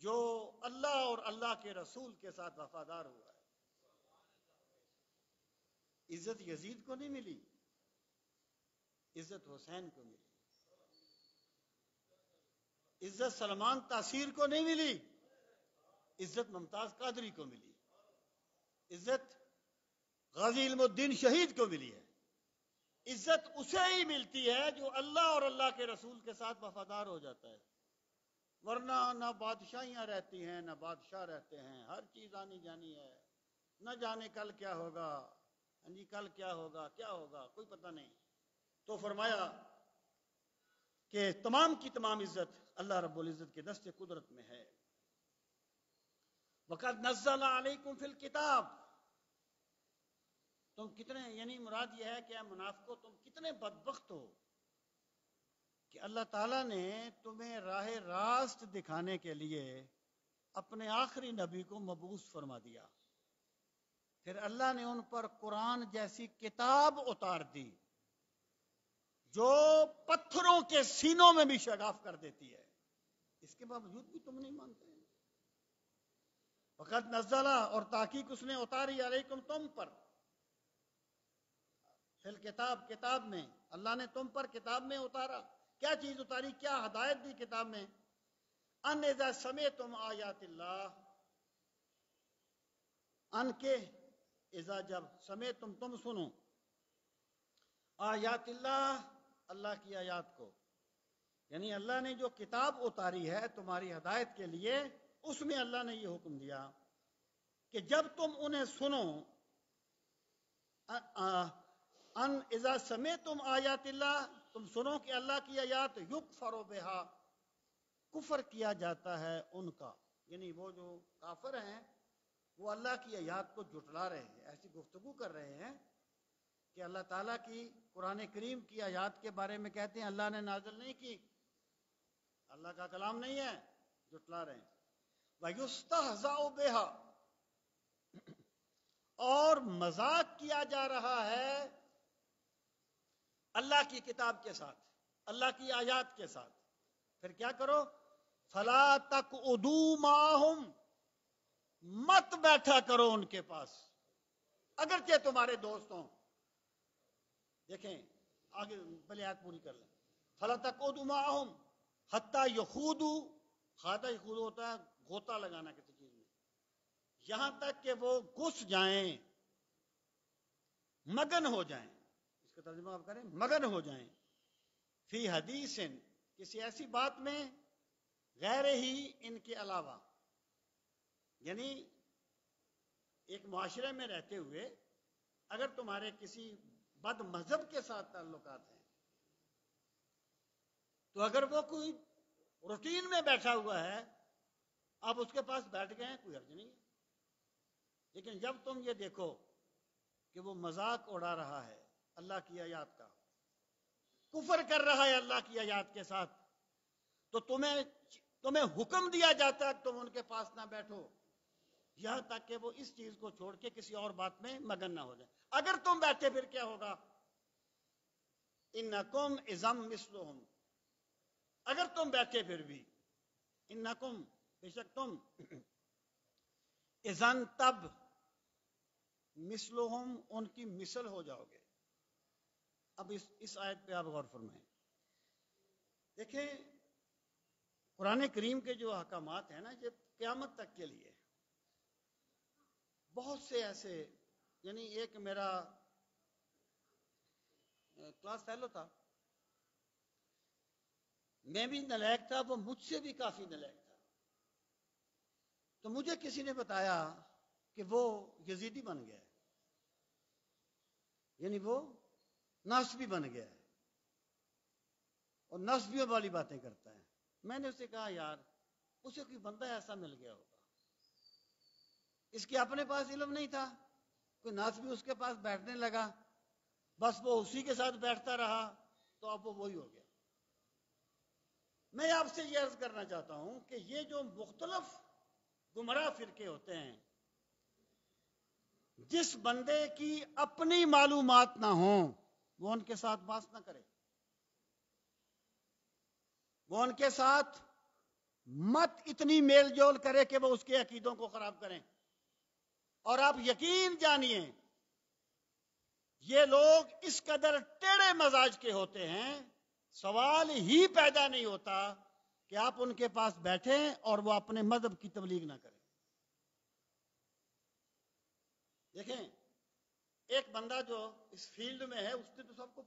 جو اللہ اور اللہ کے رسول کے ساتھ وفادار ہوا ہے. عزت یزید کو نہیں ملی, عزت حسین کو ملی. عزت سلمان تاثیر کو نہیں ملی, عزت ممتاز قادری کو ملی. عزت غازی علم الدین شہید کو ملی ہے. عزت اسے ہی ملتی ہے جو اللہ اور اللہ کے رسول کے ساتھ وفادار ہو جاتا ہے. ورنہ نہ بادشاہیاں رہتی ہیں نہ بادشاہ رہتے ہیں, ہر چیز آنی جانی ہے, نہ جانے کل کیا ہوگا, جی کل کیا ہوگا کوئی پتہ نہیں. تو فرمایا کہ تمام کی تمام عزت اللہ رب العزت کے دست قدرت میں ہے. وَقَدْ نَزَّلَ عَلَيْكُمْ فِي الْكِتَابِ, تم کتنے, یعنی مراد یہ ہے کہ اے منافقو تم کتنے بدبخت ہو کہ اللہ تعالیٰ نے تمہیں راہ راست دکھانے کے لیے اپنے آخری نبی کو مبعوث فرما دیا, پھر اللہ نے ان پر قرآن جیسی کتاب اتار دی جو پتھروں کے سینوں میں بھی شگاف کر دیتی ہے. اس کے باوجود بھی تم نہیں مانتے ہیں. وقد نزلہ اور تحقیق اس نے اتاری علیکم تم پر فی الکتاب کتاب میں اللہ نے تم پر کتاب میں اتارا کیا چیز اتاری کیا ہدایت دی کتاب میں ان اذا سمعتم آیات اللہ ان کے اذا جب سمعتم تم سنو آیات اللہ اللہ کی آیات کو یعنی اللہ نے جو کتاب اتاری ہے تمہاری ہدایت کے لیے اس میں اللہ نے یہ حکم دیا کہ جب تم انہیں سنو ان اذا سمعتم آیات اللہ تم سنو کہ اللہ کی آیات یکفر بہا کفر کیا جاتا ہے ان کا یعنی وہ جو کافر ہیں وہ اللہ کی آیات کو جھٹلا رہے ہیں ایسی گفتگو کر رہے ہیں کہ اللہ تعالیٰ کی قرآن کریم کی آیات کے بارے میں کہتے ہیں اللہ نے نازل نہیں کی اللہ کا کلام نہیں ہے جھٹلا رہے ہیں وَيُسْتَهْزَأُ بِهَا اور مذاق کیا جا رہا ہے اللہ کی کتاب کے ساتھ اللہ کی آیات کے ساتھ پھر کیا کرو فَلَا تَقْعُدُوا مَعَهُمْ مت بیٹھا کرو ان کے پاس اگرچہ تمہارے دوست ہوں دیکھیں آگے پہلے آیت پوری کر لیں فَلَا تَقْعُدُوا مَعَهُمْ حَتَّى يَخُوضُوا خاطہ یخوض ہوتا ہے غوطہ لگانا کسی چیز میں یہاں تک کہ وہ گھس جائیں مگن ہو جائیں اس کا ترجمہ آپ کریں مگن ہو جائیں فی حدیث کسی ایسی بات میں غیر ہی ان کے علاوہ یعنی ایک معاشرے میں رہتے ہوئے اگر تمہارے کسی بد مذہب کے ساتھ تعلقات ہیں تو اگر وہ کوئی روٹین میں بیٹھا ہوا ہے آپ اس کے پاس بیٹھ گئے ہیں کوئی حرج نہیں ہے لیکن جب تم یہ دیکھو کہ وہ مذاق اڑا رہا ہے اللہ کی آیات کا کفر کر رہا ہے اللہ کی آیات کے ساتھ تو تمہیں حکم دیا جاتا ہے کہ تم ان کے پاس نہ بیٹھو یہاں تک کہ وہ اس چیز کو چھوڑ کے کسی اور بات میں مگن نہ ہو جائے اگر تم بیٹھے پھر کیا ہوگا انکم اذم مثلہم اگر تم بیٹھے پھر بھی انکم بے شک تم اذن تب مثلہم ان کی مثل ہو جاؤ گے اب اس آیت پہ آپ غور فرمائیں دیکھیں قرآن کریم کے جو احکامات ہیں نا یہ قیامت تک کے لیے بہت سے ایسے یعنی ایک میرا کلاس فیلو تھا میں بھی نالائق تھا وہ مجھ سے بھی کافی نالائق تھا تو مجھے کسی نے بتایا کہ وہ یزیدی بن گیا ہے یعنی وہ نسبی بن گیا ہے اور نسبیوں والی باتیں کرتا ہے میں نے اسے کہا یار اسے کوئی بندہ ایسا مل گیا ہوگا اس کے اپنے پاس علم نہیں تھا کوئی نسبی اس کے پاس بیٹھنے لگا بس وہ اسی کے ساتھ بیٹھتا رہا تو اب وہ وہی ہو گیا میں آپ سے یہ عرض کرنا چاہتا ہوں کہ یہ جو مختلف گمراہ فرقے ہوتے ہیں جس بندے کی اپنی معلومات نہ ہوں وہ ان کے ساتھ بات نہ کرے وہ ان کے ساتھ مت اتنی میل جول کرے کہ وہ اس کے عقیدوں کو خراب کریں اور آپ یقین جانیے یہ لوگ اس قدر ٹیڑے مزاج کے ہوتے ہیں سوال ہی پیدا نہیں ہوتا کہ آپ ان کے پاس بیٹھیں اور وہ اپنے مذہب کی تبلیغ نہ کریں دیکھیں ایک بندہ جو اس فیلڈ میں ہے اس نے تو سب کو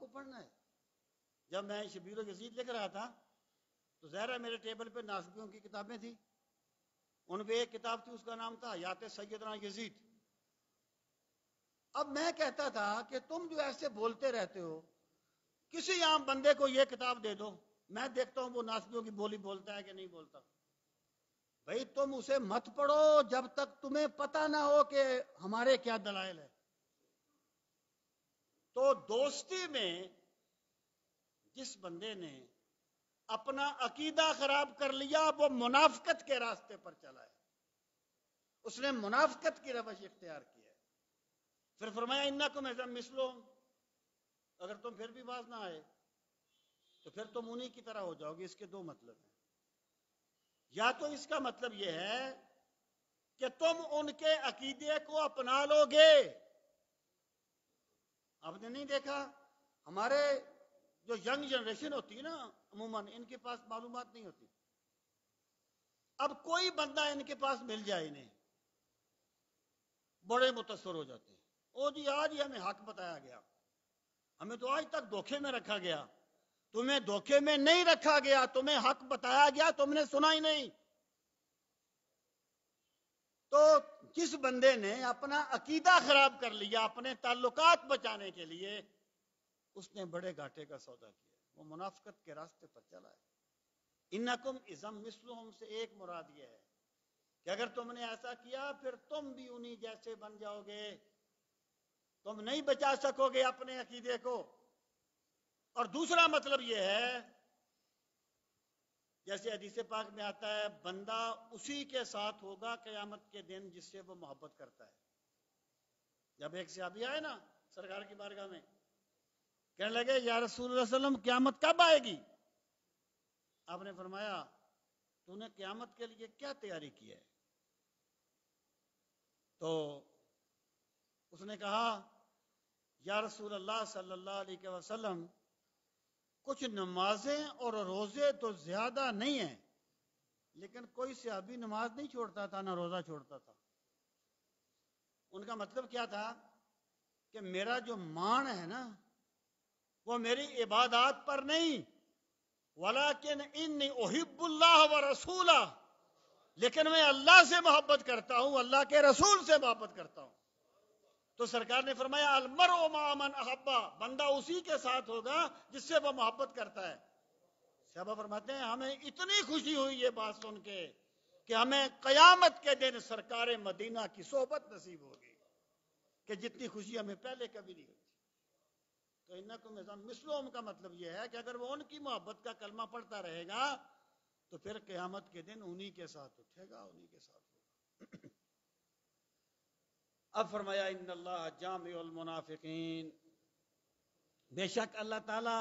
پڑھنا ہے جب میں شبیر و یزید لکھ رہا تھا تو ظاہر میرے ٹیبل پہ ناسبیوں کی کتابیں تھیں ان پہ ایک کتاب تھی اس کا نام تھا حیات سیدنا یزید اب میں کہتا تھا کہ تم جو ایسے بولتے رہتے ہو کسی عام بندے کو یہ کتاب دے دو میں دیکھتا ہوں وہ ناسبیوں کی بولی بولتا ہے کہ نہیں بولتا بھائی تم اسے مت پڑھو جب تک تمہیں پتہ نہ ہو کہ ہمارے کیا دلائل ہے تو دوستی میں جس بندے نے اپنا عقیدہ خراب کر لیا وہ منافقت کے راستے پر چلا ہے اس نے منافقت کی روش اختیار کی ہے پھر فرمایا انکم اذا مثلہم اگر تم پھر بھی باز نہ آئے تو پھر تم انہی کی طرح ہو جاؤ گے اس کے دو مطلب ہیں یا تو اس کا مطلب یہ ہے کہ تم ان کے عقیدے کو اپنا لو گے. آپ نے نہیں دیکھا ہمارے جو ینگ جنریشن ہوتی ہے نا عموماً ان کے پاس معلومات نہیں ہوتی. اب کوئی بندہ ان کے پاس مل جائے انہیں بڑے متاثر ہو جاتے ہیں. او جی آج ہی ہمیں حق بتایا گیا, ہمیں تو آج تک دھوکے میں رکھا گیا. تمہیں دھوکے میں نہیں رکھا گیا, تمہیں حق بتایا گیا, تم نے سنا ہی نہیں. تو جس بندے نے اپنا عقیدہ خراب کر لیا اپنے تعلقات بچانے کے لیے, اس نے بڑے گھاٹے کا سودا کیا, وہ منافقت کے راستے پر چلا ہے. انکم اذم مثلہم سے ایک مراد یہ ہے کہ اگر تم نے ایسا کیا پھر تم بھی انہی جیسے بن جاؤ گے, تم نہیں بچا سکو گے اپنے عقیدے کو. اور دوسرا مطلب یہ ہے جیسے حدیث پاک میں آتا ہے بندہ اسی کے ساتھ ہوگا قیامت کے دن جس سے وہ محبت کرتا ہے. جب ایک صحابی آئے نا سرکار کی بارگاہ میں, کہنے لگے یا رسول اللہ صلی اللہ علیہ وسلم قیامت کب آئے گی؟ آپ نے فرمایا تو نے قیامت کے لیے کیا تیاری کی ہے؟ تو اس نے کہا یا رسول اللہ صلی اللہ علیہ وسلم کچھ نمازیں اور روزے تو زیادہ نہیں ہیں, لیکن کوئی صحابی نماز نہیں چھوڑتا تھا نہ روزہ چھوڑتا تھا. ان کا مطلب کیا تھا کہ میرا جو مان ہے نا وہ میری عبادات پر نہیں, ولیکن انی احب اللہ ورسولہ, لیکن میں اللہ سے محبت کرتا ہوں, اللہ کے رسول سے محبت کرتا ہوں. تو سرکار نے فرمایا المرء مع من احبا, بندہ اسی کے ساتھ ہوگا جس سے وہ محبت کرتا ہے. صحابہ فرماتے ہیں ہمیں اتنی خوشی ہوئی یہ بات سن کے کہ ہمیں قیامت کے دن سرکار مدینہ کی صحبت نصیب ہوگی کہ جتنی خوشی ہمیں پہلے کبھی نہیں ہوئی. تو انکم اذم مثلہم کا مطلب یہ ہے کہ اگر وہ ان کی محبت کا کلمہ پڑھتا رہے گا تو پھر قیامت کے دن انہی کے ساتھ اٹھے گا, انہی کے ساتھ ہوگا. اب فرمایا ان اللہ جامع المنافقین, بے شک اللہ تعالی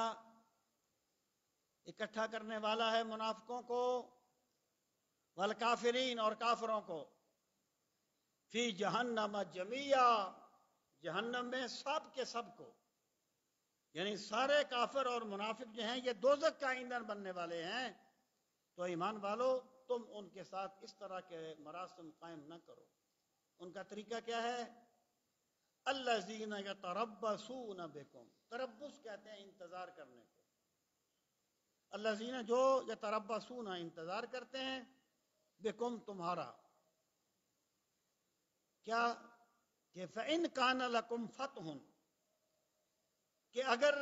اکٹھا کرنے والا ہے منافقوں کو, والکافرین اور کافروں کو, فی جہنم جمیعا, جہنم میں سب کے سب کو, یعنی سارے کافر اور منافق جو ہیں یہ دوزخ کا ایندھن بننے والے ہیں. تو ایمان والو تم ان کے ساتھ اس طرح کے مراسم قائم نہ کرو. ان کا طریقہ کیا ہے؟ الذین یتربصون بکم, تربص کہتے ہیں انتظار کرنے کو. الذین جو یتربصون انتظار کرتے ہیں, بکم تمہارا, کیا کہ فإن کان لکم فتح, کہ اگر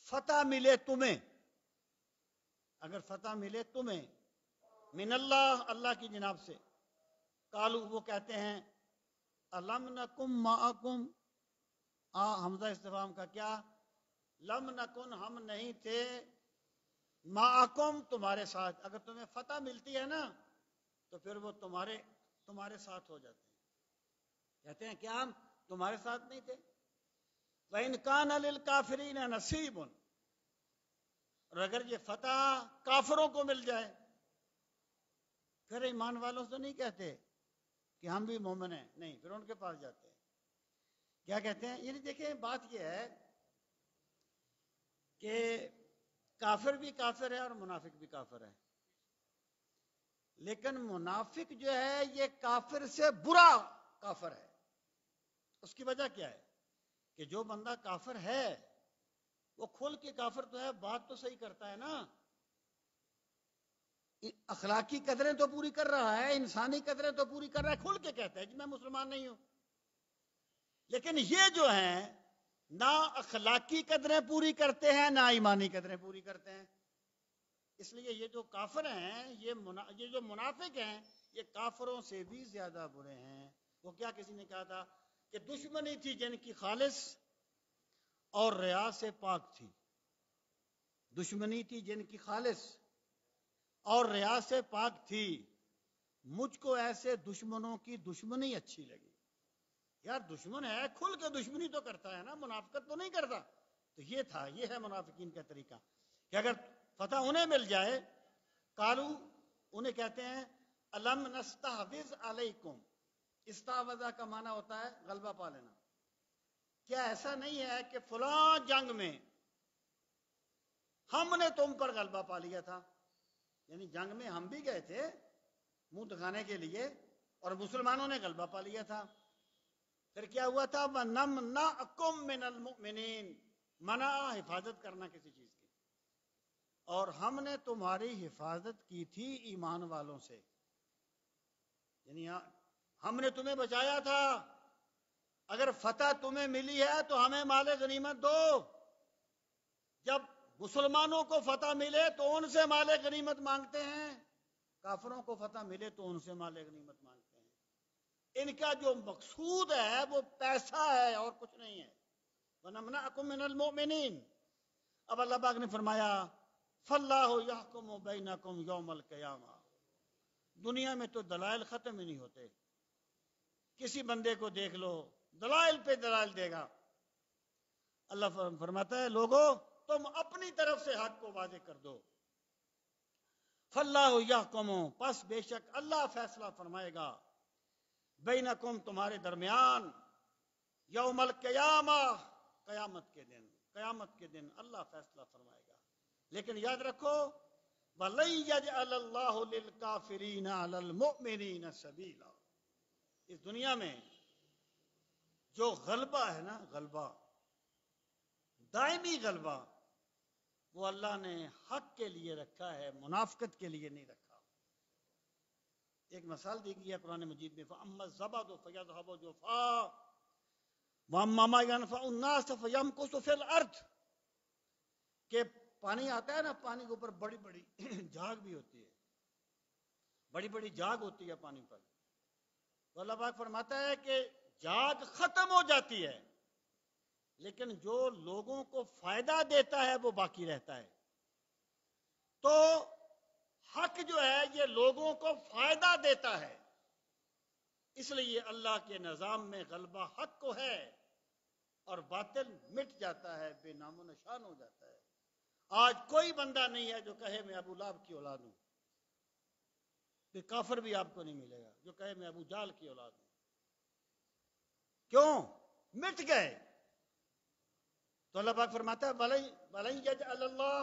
فتح ملے تمہیں, اگر فتح ملے تمہیں من اللہ, اللہ کی جناب سے, قالو وہ کہتے ہیں الم نکم معکم, حمزہ استفہام کا کیا, لم نکن ہم نہیں تھے, معکم تمہارے ساتھ. اگر تمہیں فتح ملتی ہے نا تو پھر وہ تمہارے ساتھ ہو جاتے ہیں. کہتے ہیں کیا ہم تمہارے ساتھ نہیں تھے؟ وَإِنْ كَانَ لِلْكَافِرِينَ نَصِيبٌ, اور اگر یہ فتح کافروں کو مل جائے پھر ایمان والوں سے نہیں کہتے کہ ہم بھی مومن ہیں, نہیں, پھر ان کے پاس جاتے ہیں. کیا کہتے ہیں؟ یعنی دیکھیں بات یہ ہے کہ کافر بھی کافر ہے اور منافق بھی کافر ہے, لیکن منافق جو ہے یہ کافر سے برا کافر ہے. اس کی وجہ کیا ہے کہ جو بندہ کافر ہے وہ کھل کے کافر تو ہے, بات تو صحیح کرتا ہے نا, اخلاقی قدریں تو پوری کر رہا ہے, انسانی قدریں تو پوری کر رہا ہے, کھل کے کہتا ہے کہ میں مسلمان نہیں ہوں. لیکن یہ جو ہیں نہ اخلاقی قدریں پوری کرتے ہیں نہ ایمانی قدریں پوری کرتے ہیں. اس لیے یہ جو کافر ہیں یہ جو منافق ہیں یہ کافروں سے بھی زیادہ برے ہیں. وہ کیا کسی نے کہا تھا کہ دشمنی تھی جن کی خالص اور ریا سے پاک تھی, دشمنی تھی جن کی خالص اور ریا سے پاک تھی, مجھ کو ایسے دشمنوں کی دشمنی اچھی لگی. یار دشمن ہے کھل کے دشمنی تو کرتا ہے نا, منافقت تو نہیں کرتا. تو یہ ہے منافقین کا طریقہ کہ اگر فتح انہیں مل جائے, قالو انہیں کہتے ہیں الم نستحوذ علیکم. استحوذہ کا معنی ہوتا ہے غلبہ پا لینا. کیا ایسا نہیں ہے کہ فلاں جنگ میں ہم نے تم پر غلبہ پا لیا تھا؟ یعنی جنگ میں ہم بھی گئے تھے منہ دکھانے کے لیے اور مسلمانوں نے غلبہ پا لیا تھا. پھر کیا ہوا تھا؟ وَنَمْنَعْكُمْ مِنَ الْمُؤْمِنِينَ. منع حفاظت کرنا کسی چیز کی. اور ہم نے تمہاری حفاظت کی تھی ایمان والوں سے. یعنی ہم نے تمہیں بچایا تھا. اگر فتح تمہیں ملی ہے تو ہمیں مال غنیمت دو. جب مسلمانوں کو فتح ملے تو ان سے مال غنیمت مانگتے ہیں، کافروں کو فتح ملے تو ان سے مال غنیمت مانگتے ہیں. ان کا جو مقصود ہے وہ پیسہ ہے اور کچھ نہیں ہے. وَنَمْنَعْكُمْ مِنَ الْمُؤْمِنِينَ. اب اللہ پاک نے فرمایا فَاللَّهُ يَحْكُمُ بَيْنَكُمْ يَوْمَ الْقِيَامَةِ. دنیا میں تو دلائل ختم ہی نہیں ہوتے. کسی بندے کو دیکھ لو دلائل پہ دلائل دے گا. اللہ فرماتا ہے لوگوں تم اپنی طرف سے حق کو واضح کر دو. فَاللَّهُ يَحْكُمُ. پس بے شک اللہ فیصلہ فرمائے گا بینکم تمہارے درمیان یوم القیامہ قیامت کے دن. قیامت کے دن اللہ فیصلہ فرمائے گا. لیکن یاد رکھو وَلَن يَجْعَلَ اللَّهُ لِلْكَافِرِينَ عَلَى الْمُؤْمِنِينَ سَبِيلًا. اس دنیا میں جو غلبہ ہے نا، غلبہ دائمی غلبہ، وہ اللہ نے حق کے لیے رکھا ہے، منافقت کے لیے نہیں رکھا. ایک مثال دی گئی ہے قرآن مجید میں فَأَمَّا الزَّبَدُ فَيَذْهَبُ جُفَاءً وَأَمَّا مَا يَنفَعُ النَّاسَ فَيَمْكُثُ فِي الْأَرْضِ. کہ پانی آتا ہے نا، پانی کے اوپر بڑی بڑی جھاگ بھی ہوتی ہے، بڑی بڑی جھاگ ہوتی ہے پانی پر. تو اللہ پاک فرماتا ہے کہ جھاگ ختم ہو جاتی ہے لیکن جو لوگوں کو فائدہ دیتا ہے وہ باقی رہتا ہے. تو حق جو ہے یہ لوگوں کو فائدہ دیتا ہے، اس لیے اللہ کے نظام میں غلبہ حق کو ہے اور باطل مٹ جاتا ہے، بے نام و نشان ہو جاتا ہے. آج کوئی بندہ نہیں ہے جو کہے میں ابو لہب کی اولاد ہوں. کہ کافر بھی آپ کو نہیں ملے گا جو کہے میں ابو جال کی اولاد ہوں. کیوں؟ مٹ گئے. تو اللہ پاک فرماتا ہے وَلَن يَجْعَلَ اللَّهُ.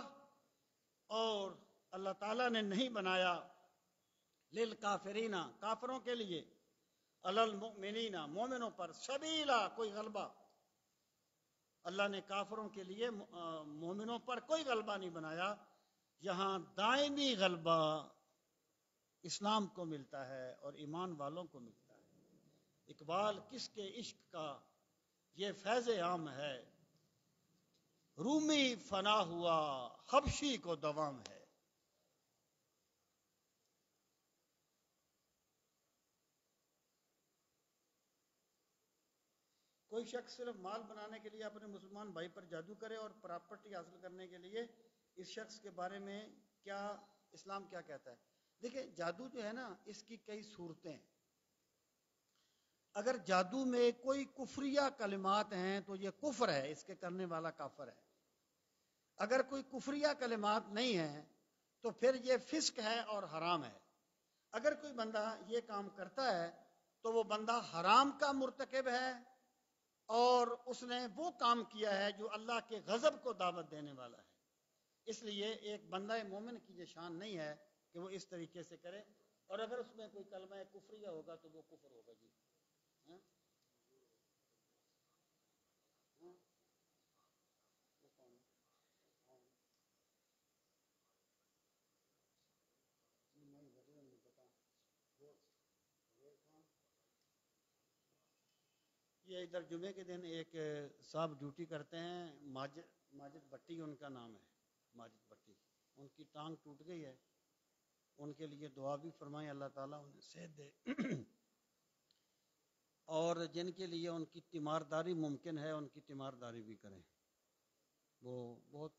اور اللہ تعالیٰ نے نہیں بنایا للکافرین کافروں کے لیے علی المؤمنین مومنوں پر سبیلا کوئی غلبہ. اللہ نے کافروں کے لیے مومنوں پر کوئی غلبہ نہیں بنایا. یہاں دائمی غلبہ اسلام کو ملتا ہے اور ایمان والوں کو ملتا ہے. اقبال کس کے عشق کا یہ فیض عام ہے، رومی فنا ہوا حبشی کو دوام ہے. کوئی شخص صرف مال بنانے کے لیے اپنے مسلمان بھائی پر جادو کرے اور پراپرٹی حاصل کرنے کے لیے، اس شخص کے بارے میں کیا اسلام کیا کہتا ہے؟ دیکھیں جادو جو ہے نا اس کی کئی صورتیں ہیں. اگر جادو میں کوئی کفریہ کلمات ہیں تو یہ کفر ہے، اس کے کرنے والا کافر ہے. اگر کوئی کفریہ کلمات نہیں ہیں تو پھر یہ فسق ہے اور حرام ہے. اگر کوئی بندہ یہ کام کرتا ہے تو وہ بندہ حرام کا مرتکب ہے اور اس نے وہ کام کیا ہے جو اللہ کے غضب کو دعوت دینے والا ہے. اس لیے ایک بندہ مومن کی یہ شان نہیں ہے کہ وہ اس طریقے سے کرے. اور اگر اس میں کوئی کلمہ کفریہ ہوگا تو وہ کفر ہوگا. جی ہاں؟ یہ ادھر جمعے کے دن ایک صاحب ڈیوٹی کرتے ہیں، ماجد بٹی ان کا نام ہے، ماجد بٹی. ان کی ٹانگ ٹوٹ گئی ہے، ان کے لیے دعا بھی فرمائیں اللہ تعالیٰ انہیں صحت دے. اور جن کے لیے ان کی تیمارداری ممکن ہے ان کی تیمارداری بھی کریں. وہ بہت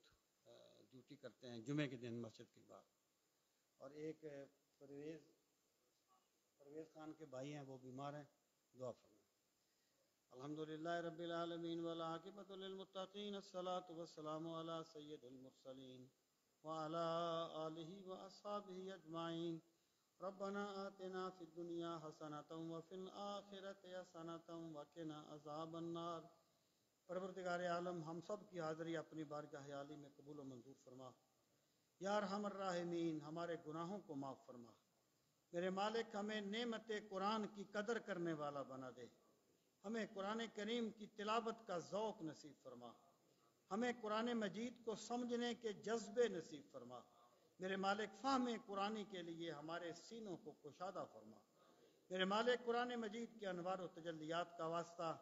ڈیوٹی کرتے ہیں جمعے کے دن مسجد کے بعد. اور ایک پرویز خان کے بھائی ہیں وہ بیمار ہیں، دعا فرمائیں. الحمدللہ رب العالمین والعاقبۃ للمتقین الصلاۃ والسلام علی سید المرسلین وعلی آلہ واصحابہ اجمعین ربنا آتنا فی الدنیا حسنۃ وفی الآخرۃ حسنۃ وقنا عذاب النار۔ پروردگار عالم ہم سب کی حاضری اپنی بارگاہ عالی میں قبول و منظور فرما۔ یا ارحم الراحمین ہمارے گناہوں کو معاف فرما۔ میرے مالک ہمیں نعمت قرآن کی قدر کرنے والا بنا دے۔ ہمیں قرآن کریم کی تلاوت کا ذوق نصیب فرما۔ ہمیں قرآن مجید کو سمجھنے کے جذبے نصیب فرما۔ میرے مالک فہم قرآن کے لیے ہمارے سینوں کو کشادہ فرما۔ میرے مالک قرآن مجید کے انوار و تجلیات کا واسطہ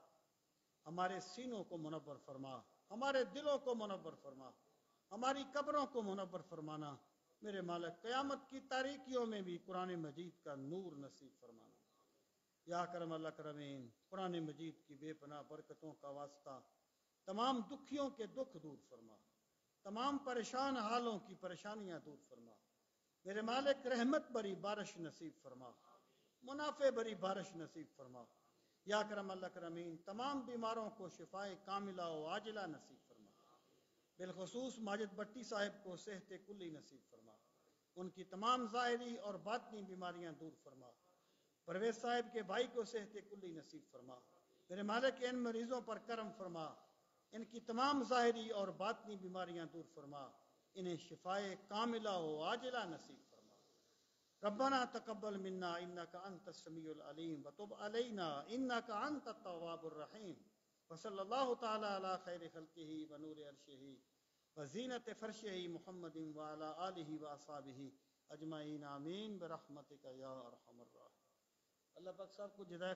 ہمارے سینوں کو منور فرما، ہمارے دلوں کو منور فرما، ہماری قبروں کو منور فرمانا۔ میرے مالک قیامت کی تاریکیوں میں بھی قرآن مجید کا نور نصیب فرمانا۔ یا کرم الاکرمین قرآن مجید کی بے پناہ برکتوں کا واسطہ تمام دکھیوں کے دکھ دور فرما، تمام پریشان حالوں کی پریشانیاں دور فرما۔ میرے مالک رحمت بری بارش نصیب فرما، منافع بری بارش نصیب فرما۔ یا کرم الاکرمین تمام بیماروں کو شفائے کاملہ و عاجلہ نصیب فرما۔ بالخصوص ماجد بٹی صاحب کو صحت کلی نصیب فرما، ان کی تمام ظاہری اور باطنی بیماریاں دور فرما۔ پرویز صاحب کے بھائی کو صحت کلی نصیب فرما۔ میرے مالک ان مریضوں پر کرم فرما، ان کی تمام ظاہری اور باطنی بیماریاں دور فرما، انہیں شفائے کاملہ و عاجلہ نصیب فرما۔ ربنا تقبل منا انك انت السميع العليم وتب علينا انك انت التواب الرحيم وصلى الله تعالى على خير خلقه ونور عرشه وزينة فرشه محمد وعلى آله واصحابه اجمعین آمین برحمتک یا ارحم الراحمین۔ اللہ پاک صاحب کو جزائے